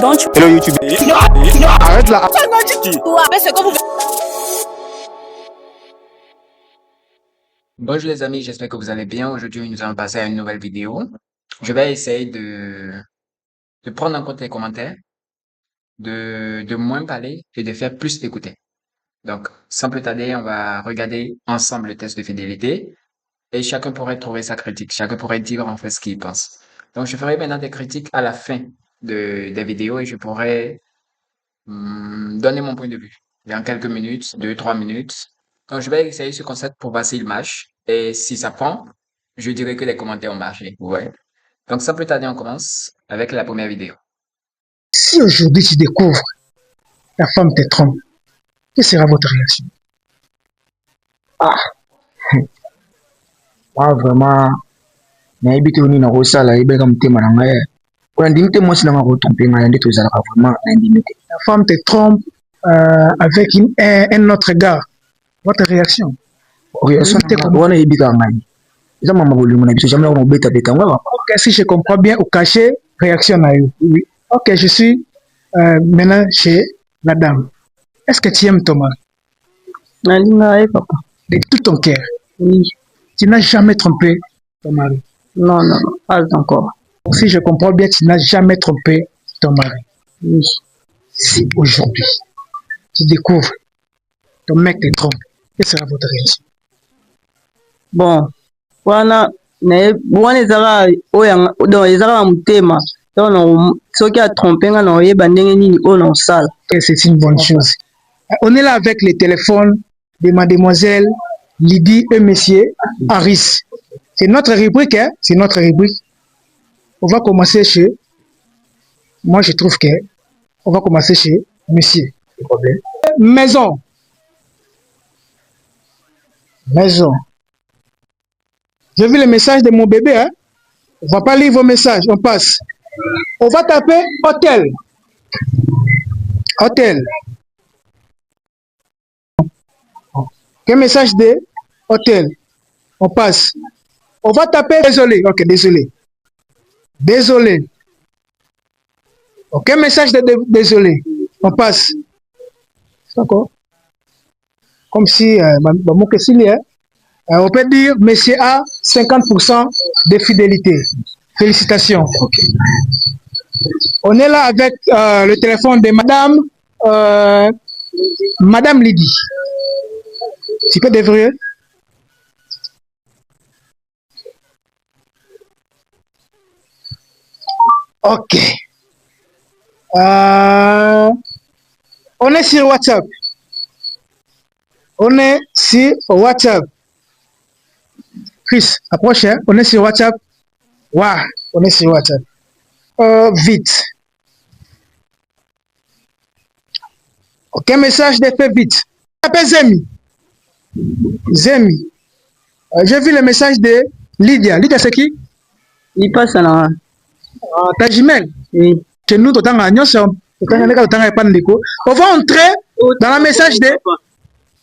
Donc, tu... Hello YouTube. Arrête là. Bonjour les amis, j'espère que vous allez bien. Aujourd'hui, nous allons passer à une nouvelle vidéo. Je vais essayer de prendre en compte les commentaires, de moins parler et de faire plus écouter. Donc, sans plus tarder, on va regarder ensemble le test de fidélité et chacun pourrait trouver sa critique. Chacun pourrait dire en fait ce qu'il pense. Donc, je ferai maintenant des critiques à la fin des vidéos et je pourrai donner mon point de vue dans quelques minutes, 2, 3 minutes. Donc, je vais essayer ce concept pour voir s'il marche. Et si ça prend, je dirais que les commentaires ont marché. Ouais. Donc, sans plus tarder, on commence avec la première vidéo. Si aujourd'hui tu découvres la femme te trompe, quelle sera votre réaction? Moi vraiment, nayebi oni na kosala yebeka motema na ngai oya ndimi te mwasi nanga kotrompe ngai nde tozalaka vraiment na ndimi te. La femme te trompe avec un autre gars, votre réaction? Réaction wana yebika ngai eza mama bolingo na biso jamela ko beta beta ngwa. Ok, si je comprends bien, au cachet réaction na yo. Oui. Ok, je suis maintenant chez la dame. Est-ce que tu aimes ton mari? Nalinga, papa. De tout ton cœur? Oui. Tu n'as jamais trompé ton mari? Non, pas encore. Si je comprends bien, tu n'as jamais trompé ton mari? Oui. Si aujourd'hui, tu découvres ton mec te trompe, quelle sera votre réaction? Bon, wana ezaka oya donc ezaka mutema donc soki a trompé nga na oyeba ndenge nini oyo na osala. C'est une bonne chose. On est là avec le téléphone de mademoiselle Lydie et monsieur Harris. C'est notre rubrique, hein? C'est notre rubrique. On va commencer chez... Moi, je trouve que... On va commencer chez monsieur. Maison. Maison. J'ai vu le message de mon bébé, hein? On va pas lire vos messages, on passe. On va taper hôtel. Hôtel. Quel message de hôtel? On passe. On va taper désolé. Ok, désolé. Désolé. Ok, message de désolé. On passe. D'accord. Comme si, on peut dire, monsieur A, 50% de fidélité. Félicitations. Okay. On est là avec le téléphone de Madame Lydie. Tu peux déverrouiller? Ok. On est sur WhatsApp. On est sur WhatsApp. Chris, approche, hein? On est sur WhatsApp. Waouh, on est sur WhatsApp. Vite. Ok, message de fait vite. Appelle Zemi. Zemi. J'ai vu le message de Lydia. Lydia, c'est qui? Il passe là. Ta jumelle? Oui. Chez nous, on va entrer dans le message de...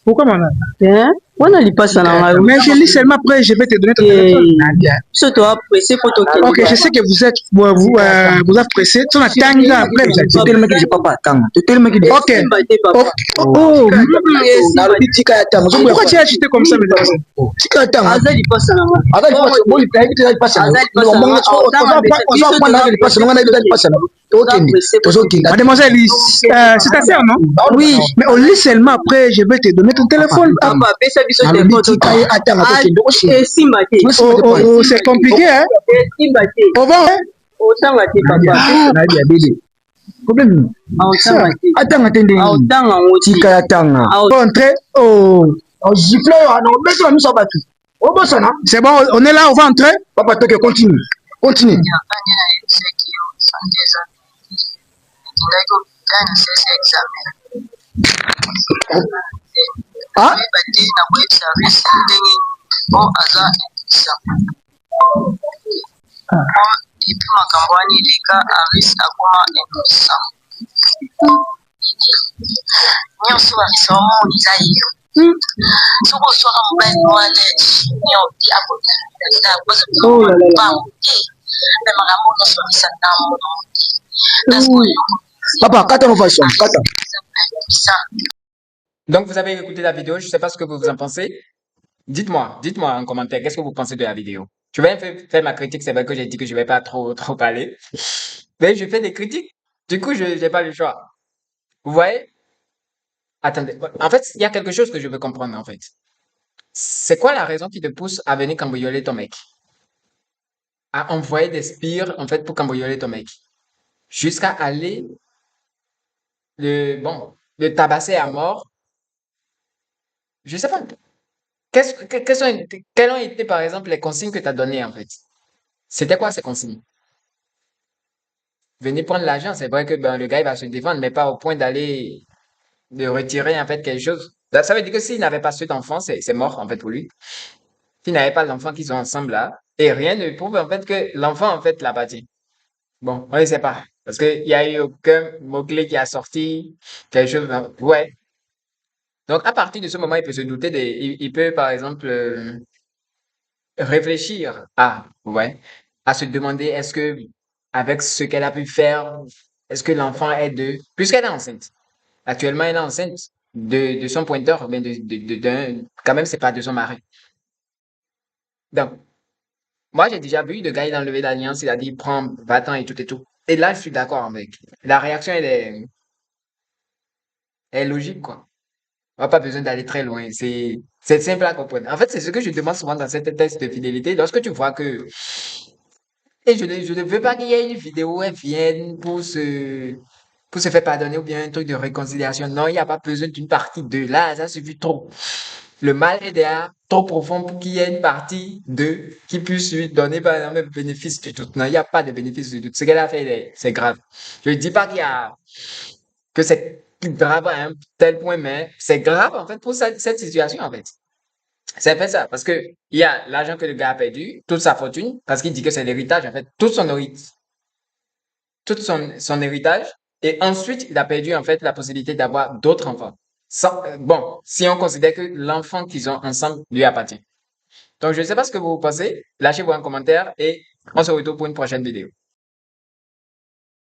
Pourquoi, maman? Hein? Mais je lis seulement après, je vais te donner ton téléphone. Ok, je sais que vous êtes vous êtes pressé. Tu as tangué après. C'est tellement que je peux pas attendre. C'est tellement que ok. Oh, pourquoi tu as agité comme ça, mesdames? Tu attends. Mademoiselle, c'est ta sœur, non? Oui. Mais on lit seulement après, je vais te donner ton téléphone. C'est compliqué, hein? Au revoir, hein? C'est bon, on est là, on va entrer. Papa, toi, continue. Continue. Ah? Depuis makambo wana eleka Aris akoma impuissant nyonso Aris omoni eza yo soko oswaka mobali mwaleti nyote akotaaa me makambo nyonso Aris atambola Oui. Papa, kata no façon, kata. Donc, vous avez écouté la vidéo, je ne sais pas ce que vous en pensez. Dites-moi en commentaire, qu'est-ce que vous pensez de la vidéo? Je vais faire ma critique, c'est vrai que j'ai dit que je vais pas trop parler. Mais je fais des critiques. Du coup, je n'ai pas le choix. Vous voyez? Attendez. En fait, il y a quelque chose que je veux comprendre, en fait. C'est quoi la raison qui te pousse à venir cambrioler ton mec? À envoyer des spires, en fait, pour cambrioler ton mec. Jusqu'à aller le tabasser à mort. Je sais pas. Quelles ont été, par exemple, les consignes que tu as données, en fait? C'était quoi ces consignes? Venez prendre l'argent, c'est vrai que ben, le gars il va se défendre, mais pas au point d'aller de retirer en fait quelque chose. Ça veut dire que s'il n'avait pas cet enfant, c'est mort en fait pour lui. S'il n'avait pas l'enfant qu'ils ont ensemble là, et rien ne prouve en fait que l'enfant en fait l'a bâti. Bon, on ne sait pas. Parce qu'il n'y a eu aucun mot-clé qui a sorti, quelque chose. Ouais. Donc à partir de ce moment, il peut se douter il peut par exemple réfléchir à, ouais, à se demander est-ce que, avec ce qu'elle a pu faire, est-ce que l'enfant est puisqu'elle est enceinte. Actuellement, elle est enceinte de son pointeur, mais quand même, c'est pas de son mari. Donc, moi, j'ai déjà vu de gars, il a enlevé l'alliance, il a dit, prends, va-t'en et tout et tout. Et là, je suis d'accord avec. La réaction, elle est logique, quoi. On n'a pas besoin d'aller très loin. C'est simple à comprendre. En fait, c'est ce que je demande souvent dans cette test de fidélité. Lorsque tu vois que et je ne veux pas qu'il y ait une vidéo où elles viennent pour se faire pardonner ou bien un truc de réconciliation. Non, il n'y a pas besoin d'une partie 2. Là, ça suffit trop. Le mal est déjà trop profond pour qu'il y ait une partie 2 qui puisse lui donner, par exemple, le bénéfice du doute. Non, il n'y a pas de bénéfice du doute. Ce qu'elle a fait, c'est grave. Je ne dis pas que c'est grave à un tel point, mais c'est grave, en fait, pour cette situation, en fait. C'est un peu ça, parce que il y a l'argent que le gars a perdu, toute sa fortune, parce qu'il dit que c'est l'héritage, en fait, tout son héritage, et ensuite, il a perdu, en fait, la possibilité d'avoir d'autres enfants. Bon, si on considère que l'enfant qu'ils ont ensemble lui appartient. Donc, je ne sais pas ce que vous pensez, lâchez-vous un commentaire et on se retrouve pour une prochaine vidéo.